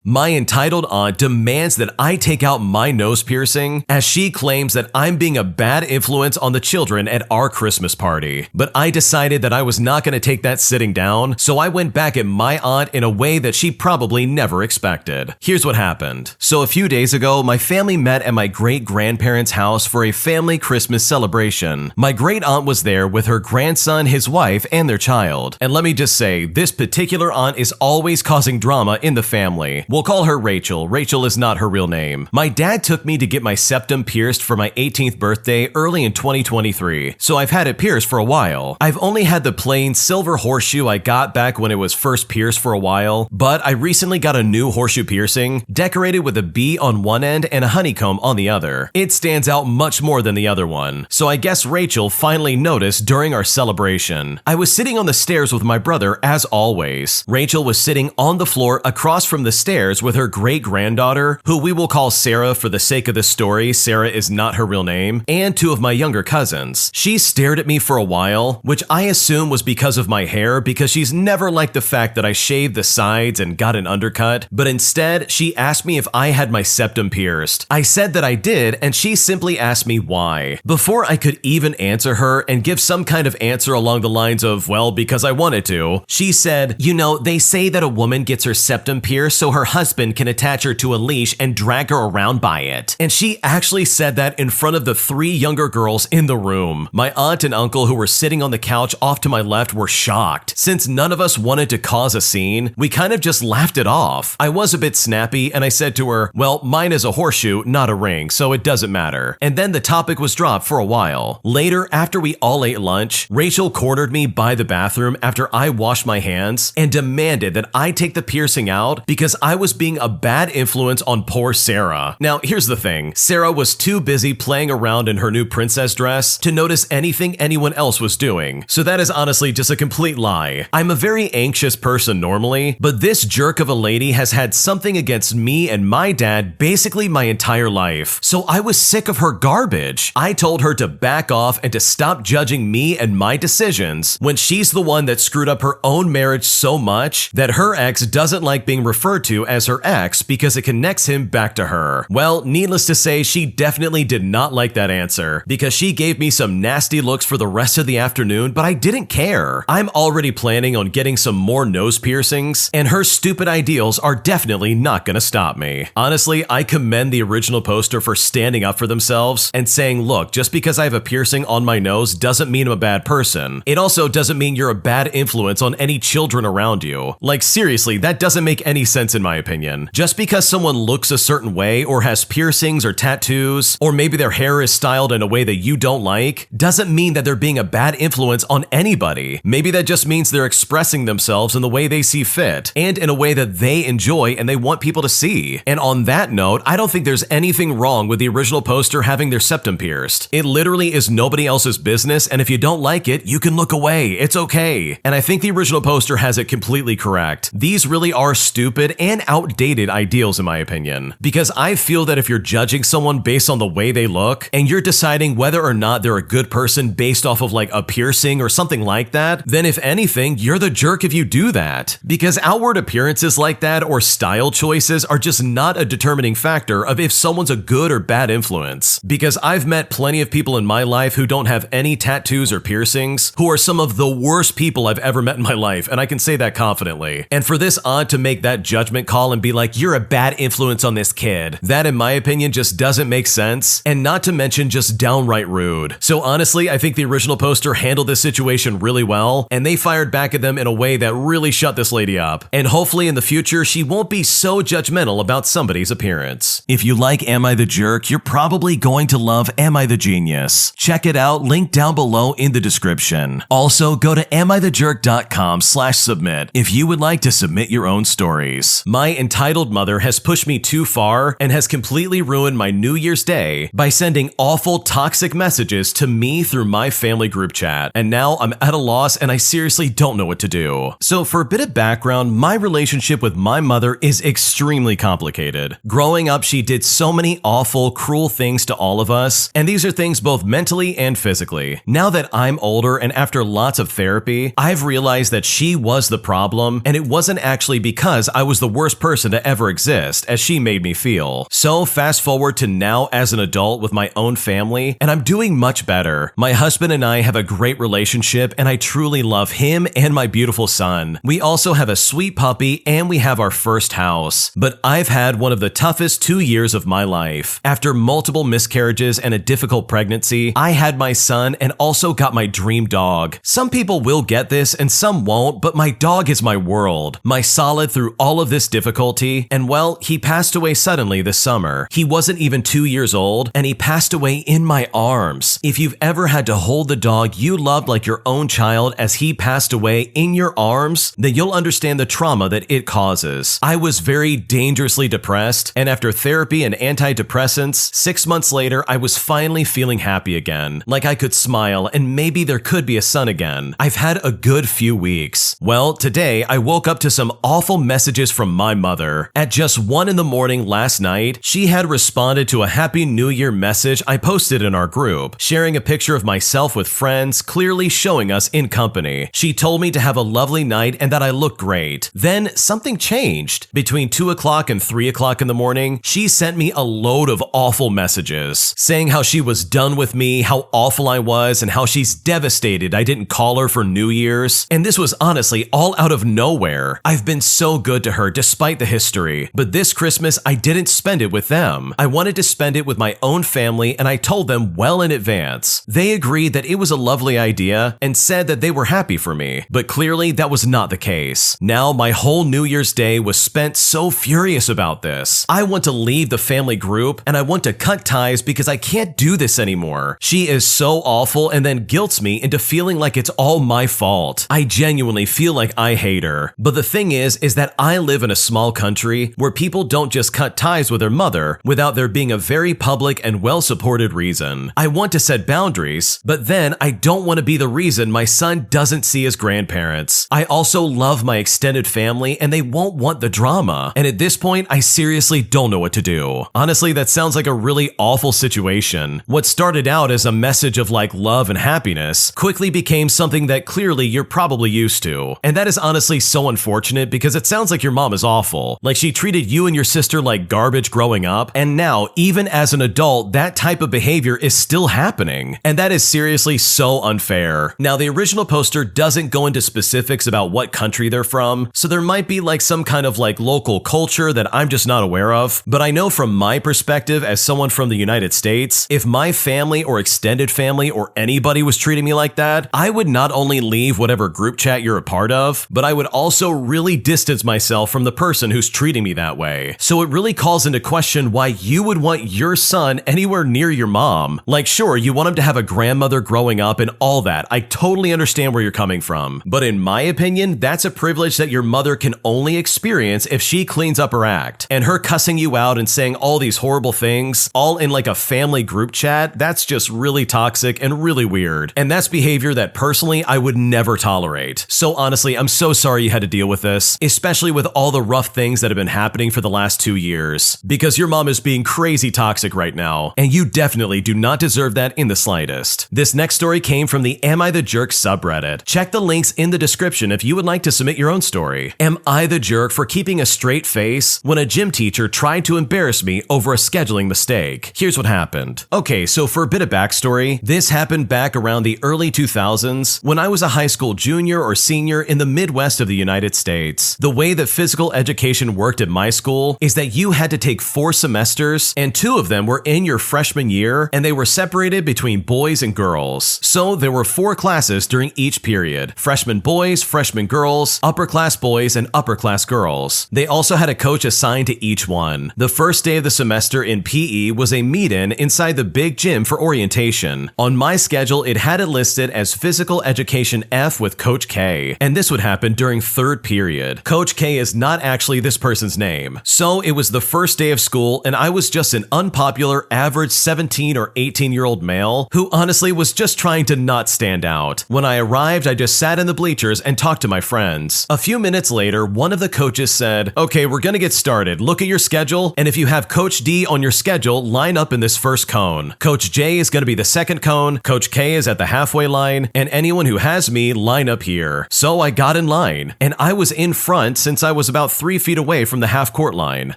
My entitled aunt demands that I take out my nose piercing as she claims that I'm being a bad influence on the children at our Christmas party. But I decided that I was not going to take that sitting down, so I went back at my aunt in a way that she probably never expected. Here's what happened. So a few days ago, my family met at my great-grandparents' house for a family Christmas celebration. My great aunt was there with her grandson, his wife, and their child. And let me just say, this particular aunt is always causing drama in the family. We'll call her Rachel. Rachel is not her real name. My dad took me to get my septum pierced for my 18th birthday early in 2023, so I've had it pierced for a while. I've only had the plain silver horseshoe I got back when it was first pierced for a while, but I recently got a new horseshoe piercing, decorated with a bee on one end and a honeycomb on the other. It stands out much more than the other one, so I guess Rachel finally noticed during our celebration. I was sitting on the stairs with my brother as always. Rachel was sitting on the floor across from the stairs with her great-granddaughter, who we will call Sarah for the sake of the story. Sarah is not her real name, and two of my younger cousins. She stared at me for a while, which I assume was because of my hair, because she's never liked the fact that I shaved the sides and got an undercut, but instead, she asked me if I had my septum pierced. I said that I did, and she simply asked me why. Before I could even answer her and give some kind of answer along the lines of, well, because I wanted to, she said, you know, they say that a woman gets her septum pierced so her husband can attach her to a leash and drag her around by it. And she actually said that in front of the three younger girls in the room. My aunt and uncle, who were sitting on the couch off to my left, were shocked. Since none of us wanted to cause a scene, we kind of just laughed it off. I was a bit snappy and I said to her, well, mine is a horseshoe, not a ring, so it doesn't matter. And then the topic was dropped for a while. Later, after we all ate lunch, Rachel cornered me by the bathroom after I washed my hands and demanded that I take the piercing out because I was being a bad influence on poor Sarah. Now, here's the thing. Sarah was too busy playing around in her new princess dress to notice anything anyone else was doing. So that is honestly just a complete lie. I'm a very anxious person normally, but this jerk of a lady has had something against me and my dad basically my entire life. So I was sick of her garbage. I told her to back off and to stop judging me and my decisions when she's the one that screwed up her own marriage so much that her ex doesn't like being referred to as her ex because it connects him back to her. Well, needless to say, she definitely did not like that answer because she gave me some nasty looks for the rest of the afternoon, but I didn't care. I'm already planning on getting some more nose piercings, and her stupid ideals are definitely not gonna stop me. Honestly, I commend the original poster for standing up for themselves and saying, look, just because I have a piercing on my nose doesn't mean I'm a bad person. It also doesn't mean you're a bad influence on any children around you. Like, seriously, that doesn't make any sense in my opinion. Just because someone looks a certain way or has piercings or tattoos, or maybe their hair is styled in a way that you don't like, doesn't mean that they're being a bad influence on anybody. Maybe that just means they're expressing themselves in the way they see fit, and in a way that they enjoy and they want people to see. And on that note, I don't think there's anything wrong with the original poster having their septum pierced. It literally is nobody else's business, and if you don't like it, you can look away. It's okay. And I think the original poster has it completely correct. These really are stupid and outdated ideals in my opinion, because I feel that if you're judging someone based on the way they look, and you're deciding whether or not they're a good person based off of like a piercing or something like that, then if anything, you're the jerk if you do that. Because outward appearances like that or style choices are just not a determining factor of if someone's a good or bad influence. Because I've met plenty of people in my life who don't have any tattoos or piercings, who are some of the worst people I've ever met in my life, and I can say that confidently. And for this aunt to make that judgment call and be like, you're a bad influence on this kid, that in my opinion just doesn't make sense, and not to mention just downright rude. So honestly, I think the original poster handled this situation really well, and they fired back at them in a way that really shut this lady up. And hopefully in the future, she won't be so judgmental about somebody's appearance. If you like Am I the Jerk, you're probably going to love Am I the Genius. Check it out, link down below in the description. Also, go to AmITheJerk.com/submit if you would like to submit your own stories. My entitled mother has pushed me too far and has completely ruined my New Year's Day by sending awful toxic messages to me through my family group chat. And now I'm at a loss and I seriously don't know what to do. So for a bit of background, my relationship with my mother is extremely complicated. Growing up, she did so many awful, cruel things to all of us, and these are things both mentally and physically. Now that I'm older and after lots of therapy, I've realized that she was the problem, and it wasn't actually because I was the worst worst person to ever exist, as she made me feel. So fast forward to now as an adult with my own family, and I'm doing much better. My husband and I have a great relationship, and I truly love him and my beautiful son. We also have a sweet puppy, and we have our first house. But I've had one of the toughest 2 years of my life. After multiple miscarriages and a difficult pregnancy, I had my son and also got my dream dog. Some people will get this and some won't, but my dog is my world, my solid through all of this difficulty. And well, he passed away suddenly this summer. He wasn't even 2 years old, and he passed away in my arms. If you've ever had to hold the dog you loved like your own child as he passed away in your arms, then you'll understand the trauma that it causes. I was very dangerously depressed, and after therapy and antidepressants, 6 months later, I was finally feeling happy again, like I could smile and maybe there could be a son again. I've had a good few weeks. Well, today I woke up to some awful messages from my mother. At just 1 in the morning last night, she had responded to a Happy New Year message I posted in our group, sharing a picture of myself with friends, clearly showing us in company. She told me to have a lovely night and that I look great. Then something changed. Between 2 o'clock and 3 o'clock in the morning, she sent me a load of awful messages, saying how she was done with me, how awful I was, and how she's devastated I didn't call her for New Year's. And this was honestly all out of nowhere. I've been so good to her despite the history, but this Christmas I didn't spend it with them. I wanted to spend it with my own family, and I told them well in advance. They agreed that it was a lovely idea and said that they were happy for me, but clearly that was not the case. Now my whole New Year's Day was spent so furious about this. I want to leave the family group, and I want to cut ties because I can't do this anymore. She is so awful and then guilts me into feeling like it's all my fault. I genuinely feel like I hate her. But the thing is that I live in a small country where people don't just cut ties with their mother without there being a very public and well-supported reason. I want to set boundaries, but then I don't want to be the reason my son doesn't see his grandparents. I also love my extended family, and they won't want the drama. And at this point, I seriously don't know what to do. Honestly, that sounds like a really awful situation. What started out as a message of like love and happiness quickly became something that clearly you're probably used to. And that is honestly so unfortunate because it sounds like your mom is awful. Like she treated you and your sister like garbage growing up, and now, even as an adult, that type of behavior is still happening. And that is seriously so unfair. Now, the original poster doesn't go into specifics about what country they're from, so there might be like some kind of like local culture that I'm just not aware of, but I know from my perspective as someone from the United States, if my family or extended family or anybody was treating me like that, I would not only leave whatever group chat you're a part of, but I would also really distance myself from the person who's treating me that way. So it really calls into question why you would want your son anywhere near your mom. Like sure, you want him to have a grandmother growing up and all that. I totally understand where you're coming from. But in my opinion, that's a privilege that your mother can only experience if she cleans up her act. And her cussing you out and saying all these horrible things, all in like a family group chat, that's just really toxic and really weird. And that's behavior that personally I would never tolerate. So honestly, I'm so sorry you had to deal with this, especially with all the rough things that have been happening for the last 2 years. Because your mom is being crazy toxic right now, and you definitely do not deserve that in the slightest. This next story came from the Am I the Jerk subreddit. Check the links in the description if you would like to submit your own story. Am I the jerk for keeping a straight face when a gym teacher tried to embarrass me over a scheduling mistake? Here's what happened. Okay, so for a bit of backstory, this happened back around the early 2000s when I was a high school junior or senior in the Midwest of the United States. The way that physical education worked at my school is that you had to take 4 semesters, and 2 of them were in your freshman year, and they were separated between boys and girls. So there were 4 classes during each period: freshman boys, freshman girls, upper class boys, and upper class girls. They also had a coach assigned to each one. The first day of the semester in PE was a meet-in inside the big gym for orientation. On my schedule, it had it listed as Physical Education F with Coach K, and this would happen during 3rd period. Coach K is not actually this person's name. So it was the first day of school, and I was just an unpopular, average 17 or 18-year-old male who honestly was just trying to not stand out. When I arrived, I just sat in the bleachers and talked to my friends. A few minutes later, one of the coaches said, "Okay, we're gonna get started. Look at your schedule, and if you have Coach D on your schedule, line up in this first cone. Coach J is gonna be the second cone, Coach K is at the halfway line, and anyone who has me, line up here." So I got in line, and I was in front since I was about 3 feet away from the half-court line.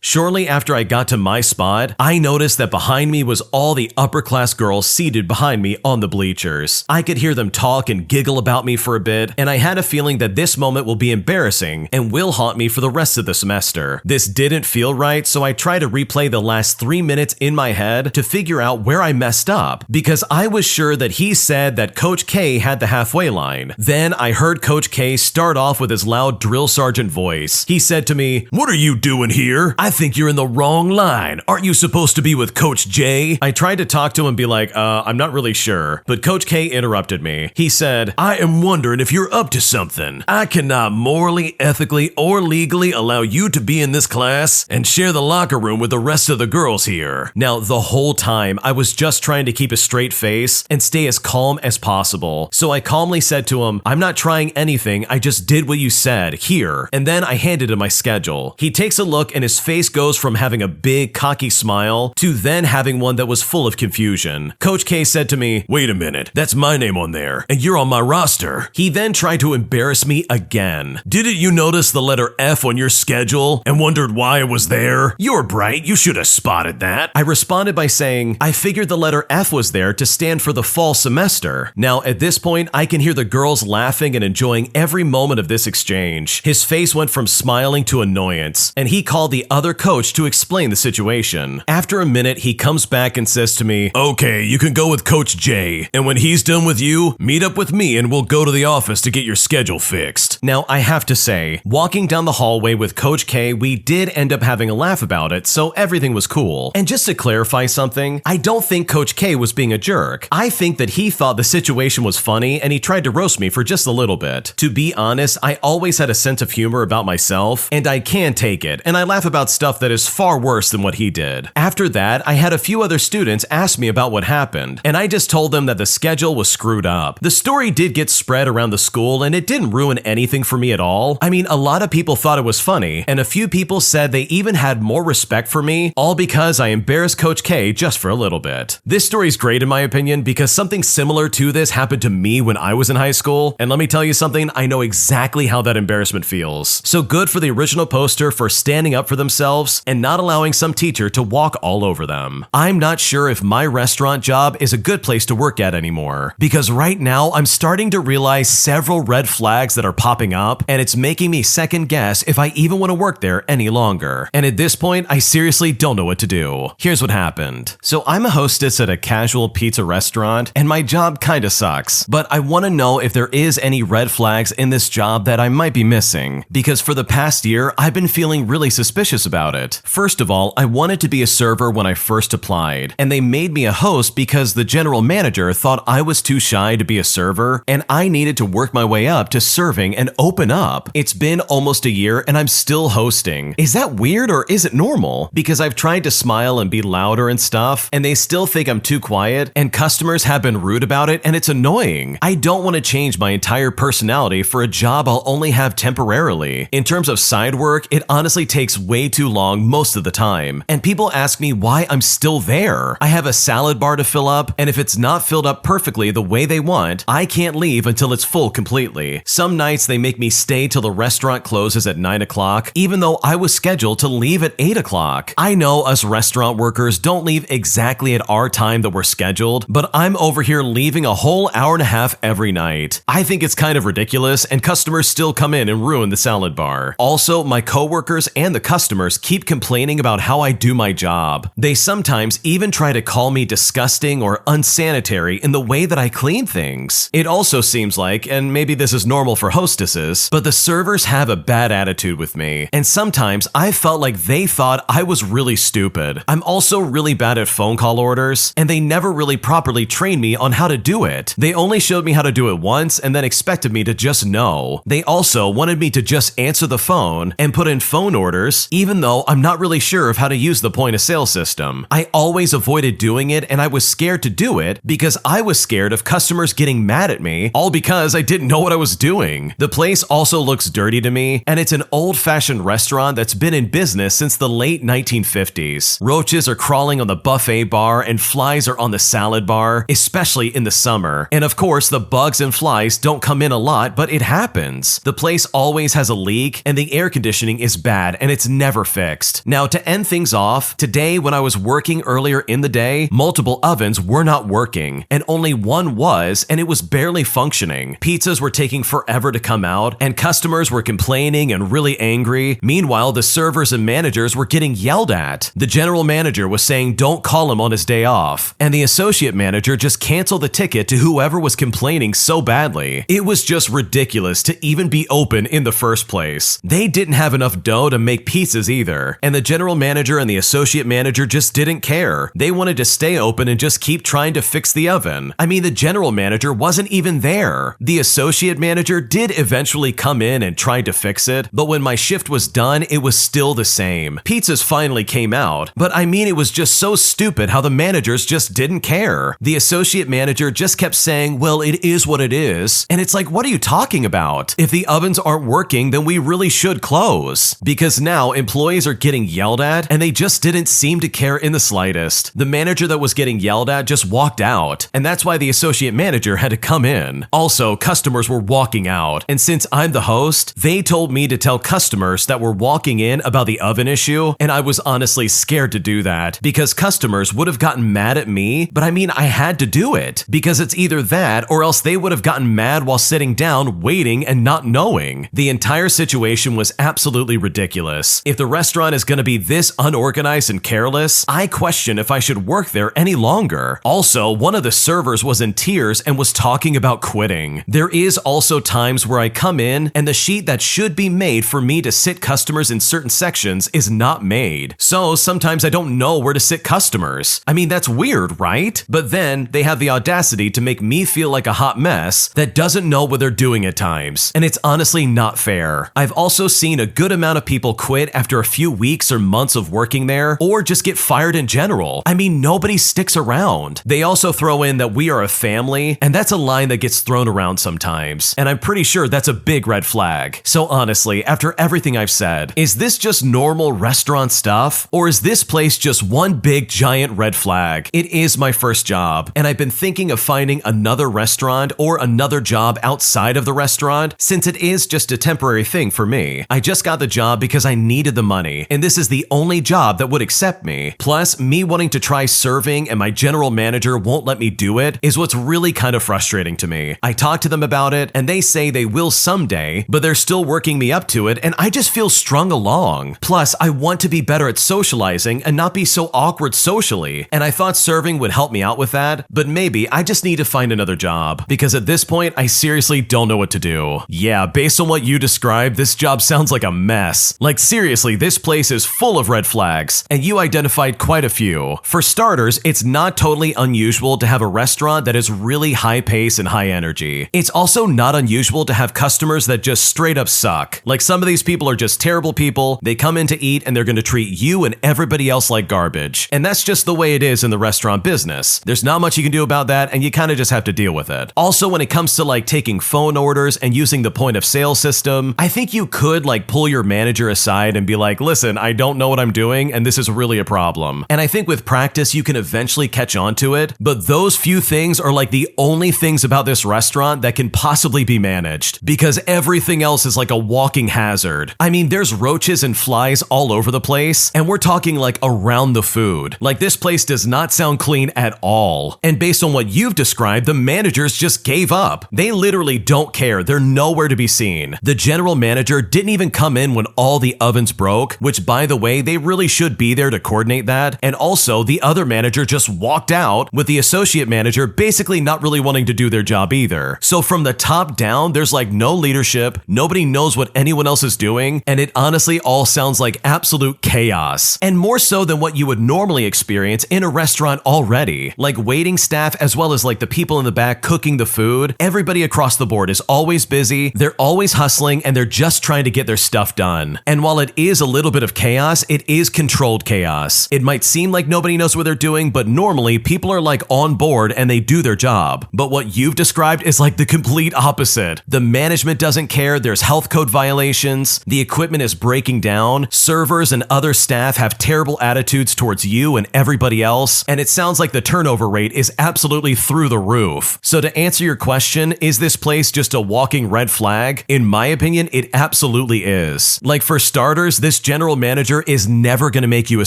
Shortly after I got to my spot, I noticed that behind me was all the upper-class girls seated behind me on the bleachers. I could hear them talk and giggle about me for a bit, and I had a feeling that this moment will be embarrassing and will haunt me for the rest of the semester. This didn't feel right, so I tried to replay the last 3 minutes in my head to figure out where I messed up, because I was sure that he said that Coach K had the halfway line. Then I heard Coach K start off with his loud drill sergeant voice. He said to me, "What are you doing here? I think you're in the wrong line. Aren't you supposed to be with Coach J?" I tried to talk to him and be like, I'm not really sure. But Coach K interrupted me. He said, "I am wondering if you're up to something. I cannot morally, ethically, or legally allow you to be in this class and share the locker room with the rest of the girls here." Now, the whole time, I was just trying to keep a straight face and stay as calm as possible. So I calmly said to him, "I'm not trying anything, I just did what you said, here." And then I handed him my schedule. He takes a look and his face goes from having a big, cocky smile to then having one that was full of confusion. Coach K said to me, "Wait a minute, that's my name on there, and you're on my roster." He then tried to embarrass me again. "Didn't you notice the letter F on your schedule and wondered why it was there? You're bright, you should have spotted that." I responded by saying, "I figured the letter F was there to stand for the fall semester." Now, at this point, I can hear the girls laughing and enjoying every moment of this exchange. His face went from smiling to annoyance, and he called the other coach to explain the situation. After a minute, he comes back and says to me, "Okay, you can go with Coach J, and when he's done with you, meet up with me and we'll go to the office to get your schedule fixed." Now, I have to say, walking down the hallway with Coach K, we did end up having a laugh about it, so everything was cool. And just to clarify something, I don't think Coach K was being a jerk. I think that he thought the situation was funny and he tried to roast me for just a little bit. To be honest, I always had a sense of humor about myself, and I can take it, and I laugh about stuff that is far worse than what he did. After that, I had a few other students ask me about what happened, and I just told them that the schedule was screwed up. The story did get spread around the school, and it didn't ruin anything for me at all. I mean, a lot of people thought it was funny, and a few people said they even had more respect for me, all because I embarrassed Coach K just for a little bit. This story's great in my opinion because something similar to this happened to me when I was in high school, and let me tell you something, I know exactly how that embarrassment feels. So good for the original poster for standing up for themselves and not allowing some teacher to walk all over them. I'm not sure if my restaurant job is a good place to work at anymore, because right now I'm starting to realize several red flags that are popping up, and it's making me second guess if I even want to work there any longer. And at this point, I seriously don't know what to do. Here's what happened. So I'm a hostess at a casual pizza restaurant, and my job kinda sucks, but I want to know if there is any red flags in this job that I might be missing, because for the past year, I've been feeling really suspicious about it. First of all, I wanted to be a server when I first applied, and they made me a host because the general manager thought I was too shy to be a server, and I needed to work my way up to serving and open up. It's been almost a year and I'm still hosting. Is that weird or is it normal? Because I've tried to smile and be louder and stuff, and they still think I'm too quiet, and customers have been rude about it, and it's annoying. I don't want to change my entire personality for a job I'll only have temporarily. In terms of side work, it honestly takes way too long most of the time, and people ask me why I'm still there. I have a salad bar to fill up, and if it's not filled up perfectly the way they want, I can't leave until it's full completely. Some nights they make me stay till the restaurant closes at 9 o'clock, even though I was scheduled to leave at 8 o'clock. I know us restaurant workers don't leave exactly at our time that we're scheduled, but I'm over here leaving a whole hour and a half every night. I think it's kind of ridiculous, and customers still come in and ruin the salad bar. Also, my coworkers and the customers keep complaining about how I do my job. They sometimes even try to call me disgusting or unsanitary in the way that I clean things. It also seems like, and maybe this is normal for hostesses, but the servers have a bad attitude with me, and sometimes I felt like they thought I was really stupid. I'm also really bad at phone call orders, and they never really properly trained me on how to do it. They only showed me how to do it once and then expected me to just know. They also wanted me to just answer the phone and put in phone orders, even though I'm not really sure of how to use the point of sale system. I always avoided doing it, and I was scared to do it because I was scared of customers getting mad at me, all because I didn't know what I was doing. The place also looks dirty to me, and it's an old-fashioned restaurant that's been in business since the late 1950s. Roaches are crawling on the buffet bar and flies are on the salad bar, especially in the summer. And of course, the bugs and flies don't come in a lot, but it happens. The place always has a leak, and the air conditioning is bad and it's never fixed. Now, to end things off, today when I was working earlier in the day, multiple ovens were not working, and only one was, and it was barely functioning. Pizzas were taking forever to come out, and customers were complaining and really angry. Meanwhile, the servers and managers were getting yelled at. The general manager was saying don't call him on his day off, and the associate manager just canceled the ticket to whoever was complaining so badly. It was just ridiculous to even be open in the first place. They didn't have enough dough to make pizzas either, and the general manager and the associate manager just didn't care. They wanted to stay open and just keep trying to fix the oven. I mean, the general manager wasn't even there. The associate manager did eventually come in and tried to fix it, but when my shift was done, it was still the same. Pizzas finally came out, but I mean, it was just so stupid how the managers just didn't care. The associate manager just kept saying, well, it is what it is. And it's like, what are you talking about? If the ovens aren't working, then we really should close. Because now employees are getting yelled at, and they just didn't seem to care in the slightest. The manager that was getting yelled at just walked out, and that's why the associate manager had to come in. Also, customers were walking out, and since I'm the host, they told me to tell customers that were walking in about the oven issue, and I was honestly scared to do that because customers would have gotten mad at me, but I mean, I had to do it because it's either that or else they would have gotten mad while sitting down, waiting and not knowing. The entire situation was absolutely ridiculous. If the restaurant is going to be this unorganized and careless, I question if I should work there any longer. Also, one of the servers was in tears and was talking about quitting. There is also times where I come in and the sheet that should be made for me to sit customers in certain sections is not made. So sometimes I don't know where to sit customers. I mean, that's weird, right? But then they have the audacity to make me feel like a hot mess that doesn't know what they're doing at times. And it's honestly not fair. I've also seen a good amount of people quit after a few weeks or months of working there, or just get fired in general. I mean, nobody sticks around. They also throw in that we are a family, and that's a line that gets thrown around sometimes. And I'm pretty sure that's a big red flag. So honestly, after everything I've said, is this just normal restaurant stuff? Or is this place just one big giant red flag? It is my first job, and I've been thinking of finding another restaurant or another job outside of the restaurant, since it is just a temporary thing for me. I just got the job because I needed the money, and this is the only job that would accept me. Plus, me wanting to try serving and my general manager won't let me do it is what's really kind of frustrating to me. I talked to them about it, and they say they will someday, but they're still working me up to it, and I just feel strung along. Plus, I want to be better at socializing and not be so awkward socially, and I thought serving would help me out with that, but maybe I just need to find another job, because at this point, I seriously don't know what to do. Yeah, based on what you described, this job sounds like a mess. Like seriously, this place is full of red flags, and you identified quite a few. For starters, it's not totally unusual to have a restaurant that is really high pace and high energy. It's also not unusual to have customers that just straight up suck. Like some of these people are just terrible people, they come in to eat and they're gonna treat you and everybody else like garbage. And that's just the way it is in the restaurant business. There's not much you can do about that, and you kind of just have to deal with it. Also, when it comes to like taking phone orders and using the point of sale system, I think you could like pull your manager aside and be like, listen, I don't know what I'm doing and this is really a problem. And I think with practice, you can eventually catch on to it, but those few things are like the only things about this restaurant that can possibly be managed, because everything else is like a walking hazard. I mean, there's roaches and flies all over the place, and we're talking like around the food. Like this place does not sound clean at all. And based on what you've described, the managers just gave up. They literally don't care. They're nowhere to be seen. The general manager didn't even come in when all the ovens broke, which by the way, they really should be there to coordinate that. And also, the other manager just walked out, with the associate manager basically not really wanting to do their job either. So from the top down, there's like no leadership, nobody knows what anyone else is doing, and it honestly all sounds like absolute chaos. And more so than what you would normally experience in a restaurant already. Like waiting staff as well as like the people in the back cooking the food, everybody across the board is always busy, they're always hustling, and they're just trying to get their stuff done. And while it is a little bit of chaos, it is controlled chaos. It might seem like nobody knows what they're doing, but normally people are like on board and they do their job. But what you've described is like the complete opposite. The management doesn't care, there's health code violations, the equipment is breaking down, servers and other staff have terrible attitudes towards you and everybody else, and it sounds like the turnover rate is absolutely through the roof. So to answer your question, is this place just a walking red flag? In my opinion, it absolutely really is. Like for starters, this general manager is never going to make you a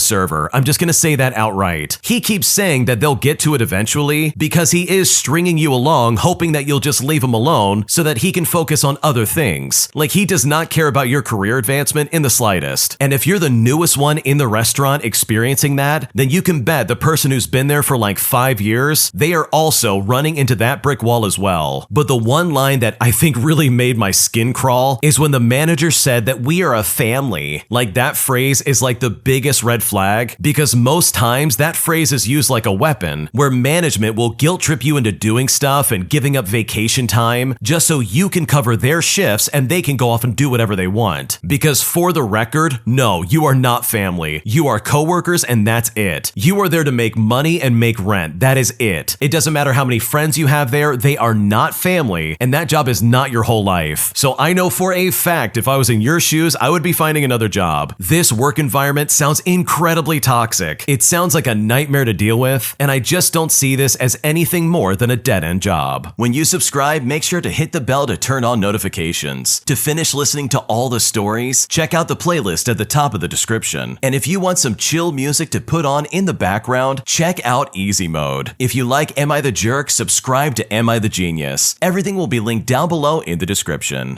server. I'm just going to say that outright. He keeps saying that they'll get to it eventually because he is stringing you along hoping that you'll just leave him alone so that he can focus on other things. Like he does not care about your career advancement in the slightest. And if you're the newest one in the restaurant experiencing that, then you can bet the person who's been there for like 5 years, they are also running into that brick wall as well. But the one line that I think really made my skin crawl is when the manager said that we are a family. Like that phrase is like the biggest red flag because most times that phrase is used like a weapon where management will guilt trip you into doing stuff and giving up vacation time just so you can cover their shifts and they can go off and do whatever they want. Because for the record, no, you are not family. You are coworkers and that's it. You are there to make money and make rent. That is it. It doesn't matter how many friends you have there, they are not family and that job is not your whole life. So I know for a fact if I was in your shoes, I would be finding another job. This work environment sounds incredibly toxic. It sounds like a nightmare to deal with, and I just don't see this as anything more than a dead-end job. When you subscribe, make sure to hit the bell to turn on notifications. To finish listening to all the stories, check out the playlist at the top of the description. And if you want some chill music to put on in the background, check out Easy Mode. If you like Am I the Jerk, subscribe to Am I the Genius. Everything will be linked down below in the description.